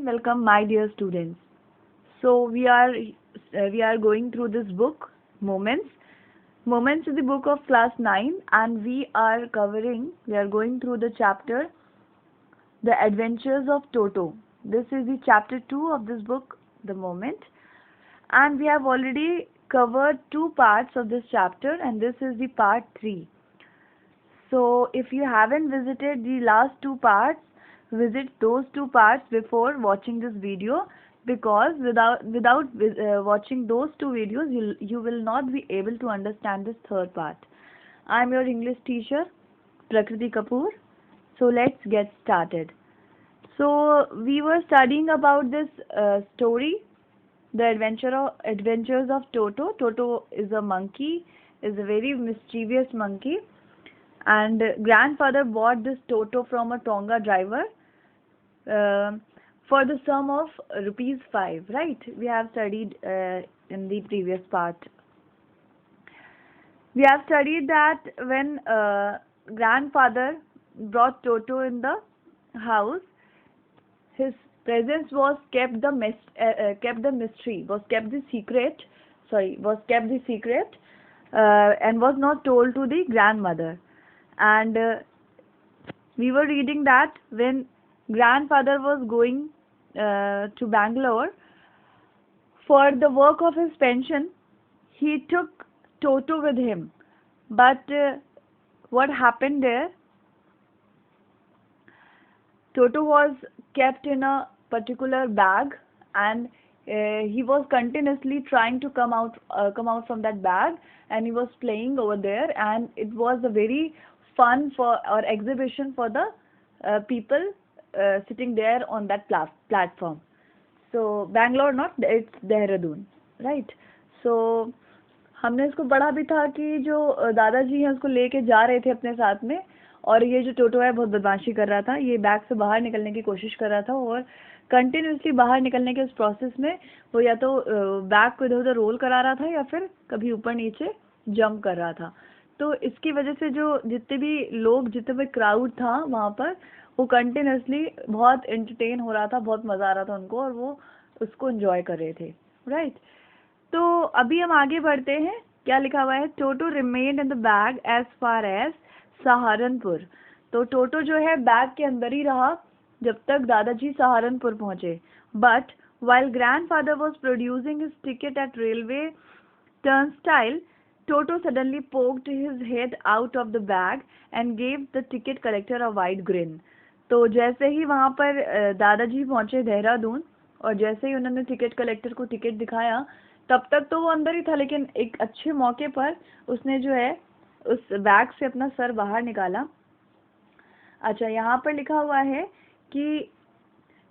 and welcome, my dear students. So we are going through this book, Moments. Moments is the book of class 9, and we are going through the chapter, The Adventures of Toto. This is the chapter 2 of this book, The Moment, and we have already covered two parts of this chapter, and this is the part 3. So if you haven't visited the last two parts, visit those two parts before watching this video, because without watching those two videos, you will not be able to understand this third part. I am your English teacher, Prakriti Kapoor. So let's get started. So we were studying about this story, The Adventures of Toto. Toto is a monkey, is a very mischievous monkey, and grandfather bought this Toto from a Tonga driver for the sum of ₹5, right? We have studied in the previous part. We have studied that when grandfather brought Toto in the house, his presence was kept the secret, and was not told to the grandmother. And we were reading that when grandfather was going to Bangalore for the work of his pension, he took Toto with him. But what happened there? Toto was kept in a particular bag, and he was continuously trying to come out from that bag, and he was playing over there, and it was a very fun or exhibition for the people sitting there on that platform. So Bangalore, not, it's Dehradun, right? So हमने इसको पढ़ा भी था कि जो दादाजी हैं उसको लेके जा रहे थे अपने साथ में, और ये जो टोटो है बहुत बदमाशी कर रहा था, ये बैग से बाहर निकलने की कोशिश कर रहा था, और कंटिन्यूसली बाहर निकलने के उस प्रोसेस में वो या तो बैग को इधर उधर रोल करा रहा था या फिर कभी ऊपर नीचे जंप कर रहा था. तो इसकी वजह से जो जितने भी क्राउड था वहाँ पर, वो कंटिन्यूसली बहुत एंटरटेन हो रहा था, बहुत मज़ा आ रहा था उनको, और वो उसको एंजॉय कर रहे थे, राइट? तो अभी हम आगे बढ़ते हैं. क्या लिखा हुआ है? Toto remained in the bag as far as Saharanpur. तो टोटो जो है बैग के अंदर ही रहा जब तक दादाजी सहारनपुर पहुंचे. But while grandfather was producing his ticket eight railway turnstile, Toto suddenly poked his head out of the bag and gave the ticket collector a wide grin. तो जैसे ही वहाँ पर दादाजी पहुंचे देहरादून, और जैसे ही उन्होंने टिकट कलेक्टर को टिकट दिखाया, तब तक तो वो अंदर ही था, लेकिन एक अच्छे मौके पर उसने जो है उस बैग से अपना सर बाहर निकाला. अच्छा, यहाँ पर लिखा हुआ है कि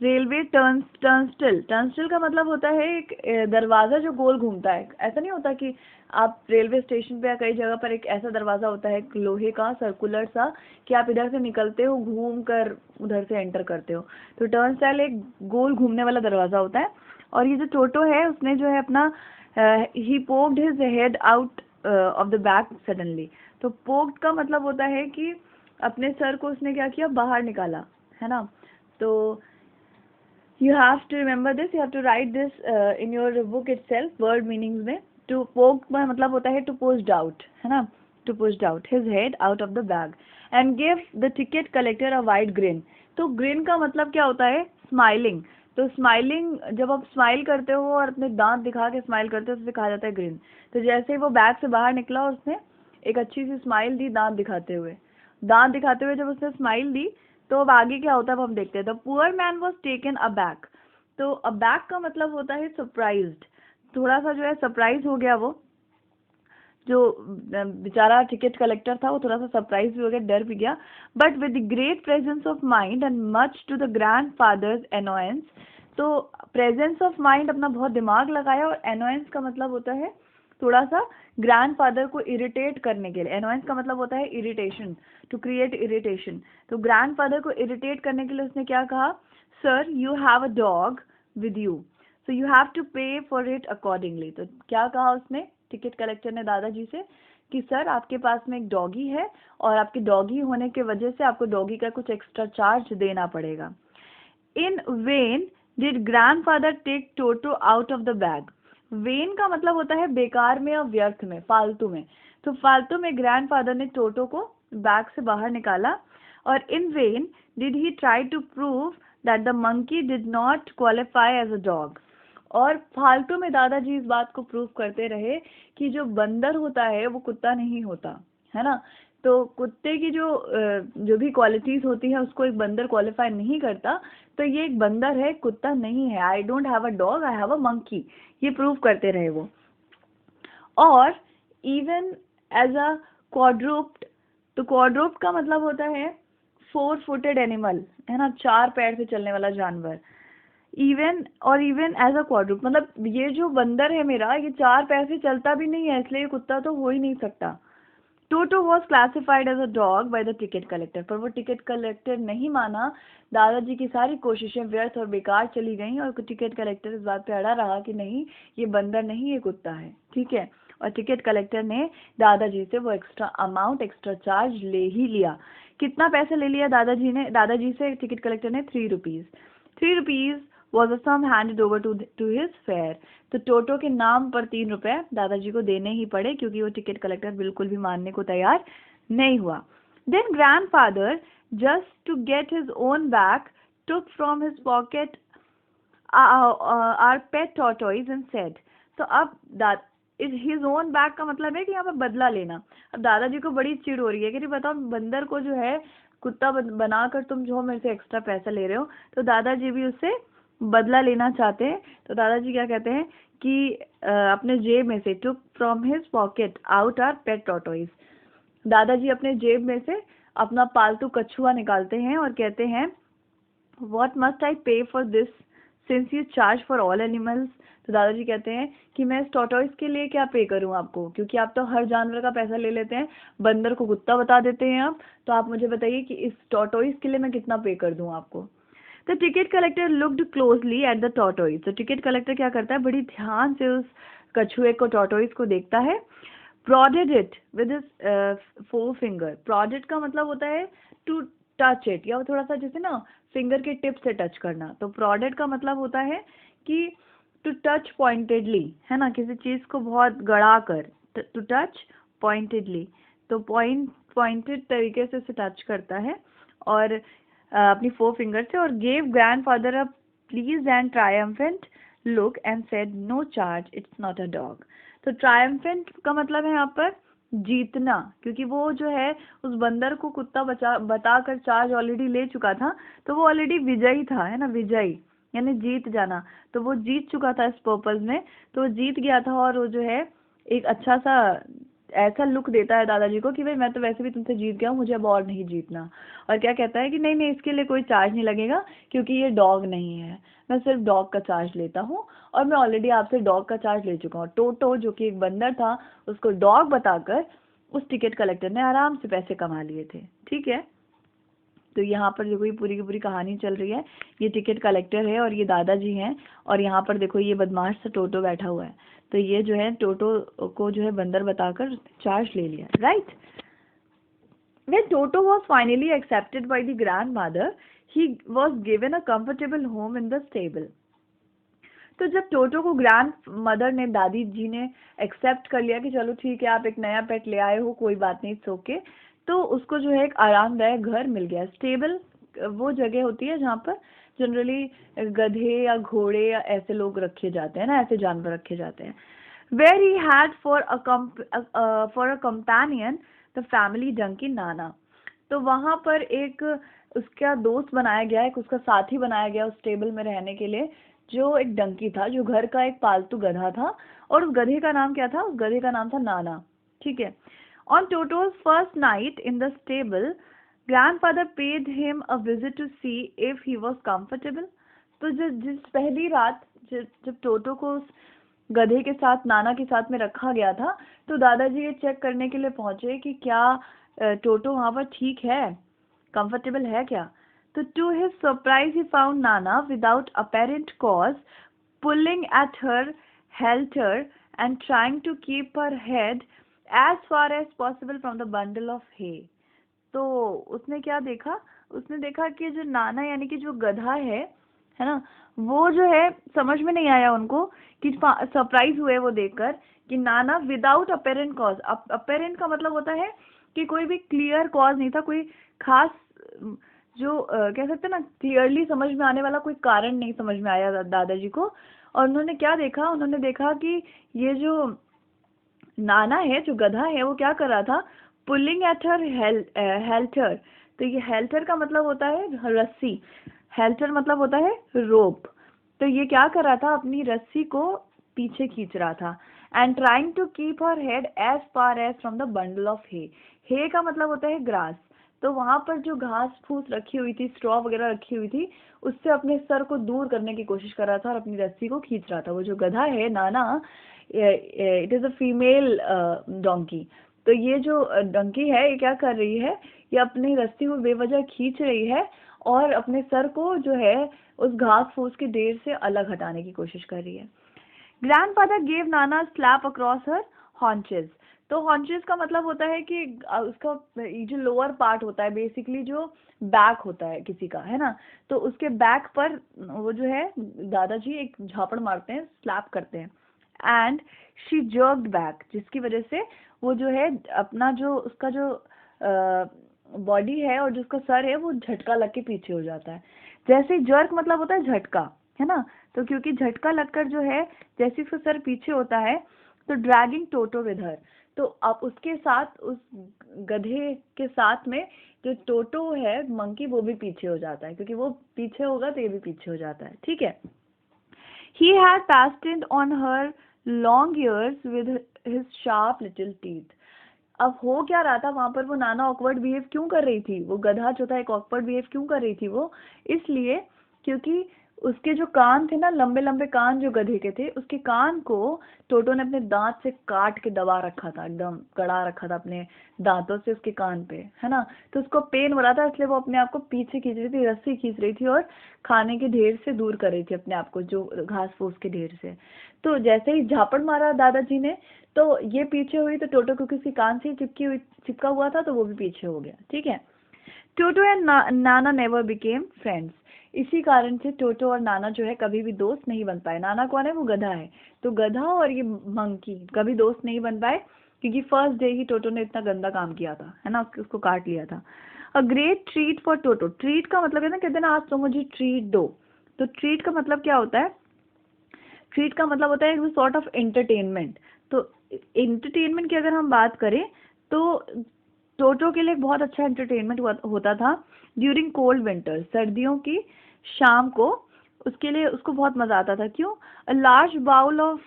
रेलवे टर्नस्टिल का मतलब होता है एक दरवाज़ा जो गोल घूमता है. ऐसा नहीं होता कि आप रेलवे स्टेशन पे या कई जगह पर एक ऐसा दरवाज़ा होता है लोहे का सर्कुलर सा कि आप इधर से निकलते हो, घूम कर उधर से एंटर करते हो. तो टर्नस्टाइल एक गोल घूमने वाला दरवाज़ा होता है. और ये जो टोटो है उसने जो है अपना ही poked his head out of the bag suddenly. तो पोक्ड का मतलब होता है कि अपने सर को उसने क्या किया, बाहर निकाला, है ना. तो you have to remember this, you have to write this in your book itself, word meanings में. to poke का मतलब होता है to push out, है ना, to push out his head out of the bag and give the ticket collector a wide grin. तो grin का मतलब क्या होता है? smiling. तो स्माइलिंग, जब आप स्माइल करते हो और अपने दांत दिखा के स्माइल करते हो, तो उसे कहा जाता है ग्रिन. तो जैसे ही वो बैग से बाहर निकला और उसने एक अच्छी सी स्माइल दी, दांत दिखाते हुए जब उसने स्माइल दी, तो अब आगे क्या होता है वो हम देखते हैं. The poor man was taken aback. तो अबैक का मतलब होता है सरप्राइज्ड. थोड़ा सा जो है सरप्राइज हो गया, वो जो बेचारा टिकट कलेक्टर था वो थोड़ा सा सरप्राइज भी हो गया, डर भी गया. But with the great presence of mind and much to the grandfather's annoyance. तो प्रेजेंस ऑफ माइंड, अपना बहुत दिमाग लगाया, और एनोयंस का मतलब होता है थोड़ा सा ग्रैंडफादर को इरिटेट करने के लिए. एनोयंस का मतलब होता है इरिटेशन, टू क्रिएट इरिटेशन. तो ग्रैंडफादर को इरिटेट करने के लिए उसने क्या कहा? Sir, you have a dog with you, so you have to pay for it accordingly. तो क्या कहा उसने, टिकट कलेक्टर ने दादाजी से, कि सर आपके पास में एक डॉगी है, और आपके डॉगी होने के वजह से आपको डॉगी का कुछ एक्स्ट्रा चार्ज देना पड़ेगा. इन when did grandfather take Toto out of the bag? When का मतलब होता है बेकार में या व्यर्थ में, फालतू में। तो फालतू में ग्रैंडफादर ने टोटो को बैग से बाहर निकाला। और इन when did he try to prove that the monkey did not qualify as a dog? और फालतू में दादाजी इस बात को प्रूव करते रहे कि जो बंदर होता है वो कुत्ता नहीं होता है ना। तो कुत्ते की जो भी क्वालिटीज होती है उसको एक बंदर क्वालिफाई नहीं करता। तो ये एक बंदर है, कुत्ता नहीं है। I don't have a dog, I have a monkey, ये प्रूव करते रहे वो। और इवन एज अ क्वाड्रूप्ड, तो क्वाड्रूप्ड का मतलब होता है 4 फुटेड एनिमल, है ना, 4 पैर से चलने वाला जानवर। इवन एज अ क्वाड्रूप, मतलब ये जो बंदर है मेरा, ये 4 पैर से चलता भी नहीं है, इसलिए ये कुत्ता तो हो ही नहीं सकता। Toto was classified as a dog by the ticket collector, पर वो टिकट कलेक्टर नहीं माना। दादाजी की सारी कोशिशें व्यर्थ और बेकार चली गईं और टिकट कलेक्टर इस बात पे अड़ा रहा कि नहीं, ये बंदर नहीं, ये कुत्ता है, ठीक है। और टिकट कलेक्टर ने दादाजी से वो एक्स्ट्रा अमाउंट, एक्स्ट्रा चार्ज ले ही लिया। कितना पैसे ले लिया दादाजी से टिकट कलेक्टर ने? 3 rupees. 3 rupees was a sum handed over to his fare. तो टोटो के नाम पर 3 रुपए दादाजी को देने ही पड़े, क्योंकि वो टिकट कलेक्टर बिल्कुल भी मानने को तैयार नहीं हुआ। Then grandfather, just to get his own back, took from his pocket our pet tortoise and said, तो अब his own back का मतलब है कि यहाँ पर बदला लेना। अब दादाजी को बड़ी चिढ़ हो रही है कि बताओ, बंदर को जो है कुत्ता बनाकर तुम जो मेरे से एक्स्ट्रा पैसा ले रहे हो। तो दादाजी भी उससे बदला लेना चाहते हैं। तो दादाजी क्या कहते हैं कि अपने जेब में से, took from his pocket out our pet tortoise, दादाजी अपने जेब में से अपना पालतू कछुआ निकालते हैं और कहते हैं, व्हाट मस्ट आई पे for this since you charge for all animals? तो दादाजी कहते हैं कि मैं इस टॉर्टोइज के लिए क्या पे करूं आपको, क्योंकि आप तो हर जानवर का पैसा ले लेते हैं, बंदर को कुत्ता बता देते हैं आप, तो आप मुझे बताइए कि इस टॉर्टोइज के लिए मैं कितना पे कर दूं आपको। The ticket collector looked closely at the tortoise. तो टिकट कलेक्टर क्या करता है, बड़ी ध्यान से उस कछुए को, टॉर्टोइज को देखता है। Prodded it with his 4 finger. Prodded का मतलब होता है टू टच इट, या थोड़ा सा जैसे ना फिंगर के टिप से टच करना। तो प्रोडेड का मतलब होता है कि टू टच पॉइंटेडली, है ना, किसी चीज को बहुत गड़ा कर, टू टच पॉइंटेडली। तो पॉइंटेड तरीके से उसे टच करता है और अपनी 4 फिंगर से, और gave grandfather a pleased and triumphant look and said, no charge, it's not a dog. तो ट्रायम्फेंट का मतलब है यहाँ पर जीतना, क्योंकि वो जो है उस बंदर को कुत्ता बताकर चार्ज ऑलरेडी ले चुका था। तो वो ऑलरेडी विजयी था, है ना, विजयी यानी जीत जाना। तो वो जीत चुका था इस पर्पज में, तो वो जीत गया था। और वो जो है एक अच्छा सा ऐसा लुक देता है दादाजी को कि भाई मैं तो वैसे भी तुमसे जीत गया हूँ, मुझे अब और नहीं जीतना। और क्या कहता है कि नहीं नहीं, इसके लिए कोई चार्ज नहीं लगेगा, क्योंकि ये डॉग नहीं है, मैं सिर्फ डॉग का चार्ज लेता हूँ, और मैं ऑलरेडी आपसे डॉग का चार्ज ले चुका हूँ। टोटो जो कि एक बंदर था, उसको डॉग बताकर उस टिकट कलेक्टर ने आराम से पैसे कमा लिए थे, ठीक है। तो यहाँ पर देखो ये पूरी की पूरी कहानी चल रही है। ये टिकट कलेक्टर है और ये दादाजी हैं, और यहाँ पर देखो ये बदमाश सा टोटो बैठा हुआ है। तो ये जो है टोटो को जो है बंदर बताकर चार्ज ले लिया, right. When Toto was finally accepted by the grandmother, he was given a comfortable home in the stable. तो जब टोटो को ग्रैंड मदर ने, दादी जी ने एक्सेप्ट कर लिया कि चलो ठीक है, आप एक नया पेट ले आए हो, कोई बात नहीं, सो के, तो उसको जो है एक आरामदायक घर मिल गया। स्टेबल वो जगह होती है जहाँ पर जनरली गधे या घोड़े या ऐसे लोग रखे जाते हैं ना, ऐसे जानवर रखे जाते हैं। Where he had for a companion the family donkey Nana. तो वहां पर एक उसका दोस्त बनाया गया, एक उसका साथी बनाया गया उस टेबल में रहने के लिए, जो एक डंकी था, जो घर का एक पालतू गधा था। और उस गधे का नाम क्या था? उस गधे का नाम था नाना, ठीक है। On Toto's first night in the stable, grandfather paid him a visit to see if he was comfortable. तो जिस पहली रात जब टोटो को उस गधे के साथ, नाना के साथ में रखा गया था, तो दादाजी ये चेक करने के लिए पहुंचे कि क्या टोटो वहां पर ठीक है, कंफर्टेबल है क्या। तो to his surprise he found Nana without apparent cause pulling at her halter and trying to keep her head as far as possible from the bundle of hay. तो उसने क्या देखा? उसने देखा कि जो नाना यानी कि जो गधा है, है ना, वो जो है समझ में नहीं आया उनको, कि सरप्राइज हुए वो देखकर कि नाना विदाउट अपेरेंट कॉज, अपेरेंट का मतलब होता है कि कोई भी क्लियर कॉज नहीं था, कोई खास जो कह सकते हैं ना क्लियरली समझ में आने वाला कोई कारण नहीं समझ में आया दादाजी को। और उन्होंने क्या देखा, उन्होंने देखा कि ये जो नाना है, जो गधा है, वो क्या कर रहा था, पुलिंग एट हर हेल्टर। तो ये हेल्टर का मतलब होता है रस्सी, हेल्टर मतलब होता है रोप। तो ये क्या कर रहा था, अपनी रस्सी को पीछे खींच रहा था, and trying to keep her head as far as from the bundle of hay का मतलब होता है ग्रास। तो वहां पर जो घास फूस रखी हुई थी, स्ट्रॉ वगैरह रखी हुई थी, उससे अपने सर को दूर करने की कोशिश कर रहा था और अपनी रस्सी को खींच रहा था। वो जो गधा है नाना, it is a female donkey. तो ये जो डंकी है, ये क्या कर रही है, ये अपनी रस्सी को बेवजह खींच रही है और अपने सर को जो है उस घास फूस के ढेर से अलग हटाने की कोशिश कर रही है। ग्रैंडफादर गेव नाना स्लैप अक्रॉस हर हॉन्चेस। तो हॉन्चेस का मतलब होता है कि उसका जो लोअर पार्ट होता है, बेसिकली जो बैक होता है किसी का, है ना, तो उसके बैक पर वो जो है दादाजी एक झापड़ मारते हैं, स्लैप करते हैं, एंड शी जर्क्ड बैक, जिसकी वजह से वो जो है अपना जो उसका जो बॉडी है और जो उसका सर है वो झटका लग के पीछे हो जाता है। जैसे जर्क मतलब होता है झटका, है ना, तो क्योंकि झटका लगकर जो है जैसे उसका सर पीछे होता है, तो ड्रैगिंग टोटो विद हर, तो अब उसके साथ उस गधे के साथ में जो टोटो है मंकी, वो भी पीछे हो जाता है, क्योंकि वो पीछे होगा तो ये भी पीछे हो जाता है, ठीक है। He had fastened on her long ears with his sharp little teeth. अब हो क्या रहा था वहां पर, वो नाना ऑकवर्ड बिहेव क्यों कर रही थी, वो गधा जो था एक ऑकवर्ड बिहेव क्यों कर रही थी वो, इसलिए क्योंकि उसके जो कान थे ना, लंबे लंबे कान जो गधे के थे, उसके कान को टोटो ने अपने दांत से काट के दबा रखा था, एकदम कड़ा रखा था अपने दांतों से उसके कान पे, है ना। तो उसको पेन हो रहा था, इसलिए वो अपने आप को पीछे खींच रही थी, रस्सी खींच रही थी और खाने के ढेर से दूर कर रही थी अपने आप को, जो घास फूस के ढेर से। तो जैसे ही झापड़ मारा दादाजी ने, तो ये पीछे हुई, तो टोटो क्योंकि उसकी कान से चिपका हुआ था, तो वो भी पीछे हो गया, ठीक है। टोटो and Nana never became friends. इसी कारण से टोटो और नाना जो है कभी भी दोस्त नहीं बन पाए। नाना कौन है, वो गधा है, तो गधा और ये मंकी कभी दोस्त नहीं बन पाए, क्योंकि फर्स्ट डे ही टोटो ने इतना गंदा काम किया था, है ना, उसको काट लिया था। A great treat for Toto. Treat का मतलब है ना, कहते हैं ना आज तो मुझे ट्रीट दो, तो ट्रीट का मतलब क्या होता है, ट्रीट का मतलब होता है सॉर्ट ऑफ एंटरटेनमेंट। तो एंटरटेनमेंट की अगर हम बात करें, तो टोटो के लिए बहुत अच्छा एंटरटेनमेंट होता था ड्यूरिंग कोल्ड विंटर, सर्दियों की शाम को उसके लिए उसको बहुत मजा आता था। क्यों? A large bowl of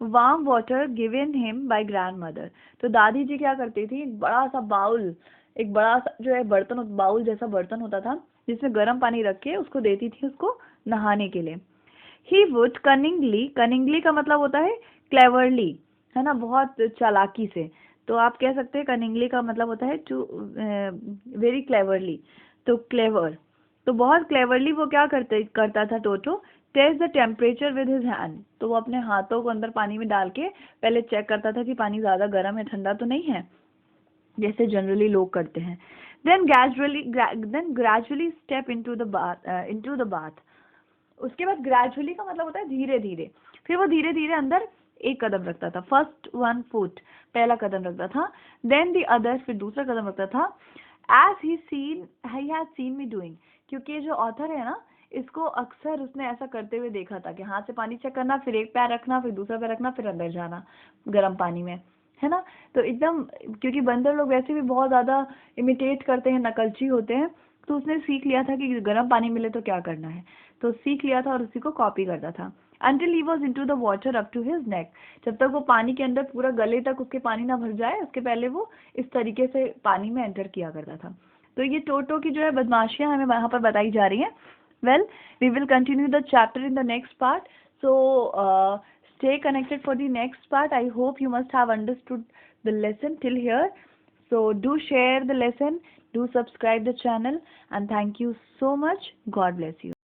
warm water given him by grandmother. तो दादी जी क्या करती थी, एक बड़ा सा बाउल, एक बड़ा सा जो है बर्तन, बाउल जैसा बर्तन होता था जिसमें गर्म पानी रख के उसको देती थी उसको नहाने के लिए। ही वुड कनिंगली, कनिंगली का मतलब होता है क्लेवरली, है ना, बहुत चालाकी से। तो आप कह सकते हैं कनिंगली का मतलब होता है टू वेरी क्लेवरली, तो क्लेवर। तो बहुत क्लेवरली वो क्या करता था Toto, test the temperature with his hand. तो वो अपने हाथों को अंदर पानी में डाल के पहले चेक करता था कि पानी ज्यादा गर्म है, ठंडा तो नहीं है, जैसे जनरली लोग करते हैं। Then gradually step into the bath. उसके बाद ग्रेजुअली का मतलब होता है धीरे धीरे, फिर वो धीरे धीरे अंदर एक कदम रखता था, फर्स्ट 1 फुट पहला कदम रखता था, देन दी अदर फिर दूसरा कदम रखता था, as he had seen me doing. क्योंकि ये जो ऑथर है ना, इसको अक्सर उसने ऐसा करते हुए देखा था कि हाथ से पानी चेक करना, फिर एक पैर रखना, फिर दूसरा पैर रखना, फिर अंदर जाना गर्म पानी में, है ना। तो एकदम, क्योंकि बंदर लोग वैसे भी बहुत ज्यादा इमिटेट करते हैं, नकलची होते हैं, तो उसने सीख लिया था कि गर्म पानी मिले तो क्या करना है, तो सीख लिया था और उसी को कॉपी करता था। Until he was into the water up to his neck। जब तक वो पानी के अंदर पूरा गले तक उसके पानी ना भर जाए, उसके पहले वो इस तरीके से पानी में एंटर किया करता था। तो ये टोटो की जो है बदमाशियां हमें वहां पर बताई जा रही हैं। Well, we will continue the chapter in the next part, so stay connected for the next part. I hope you must have understood the lesson till here. So do share the lesson, do subscribe the channel, and thank you so much. God bless you.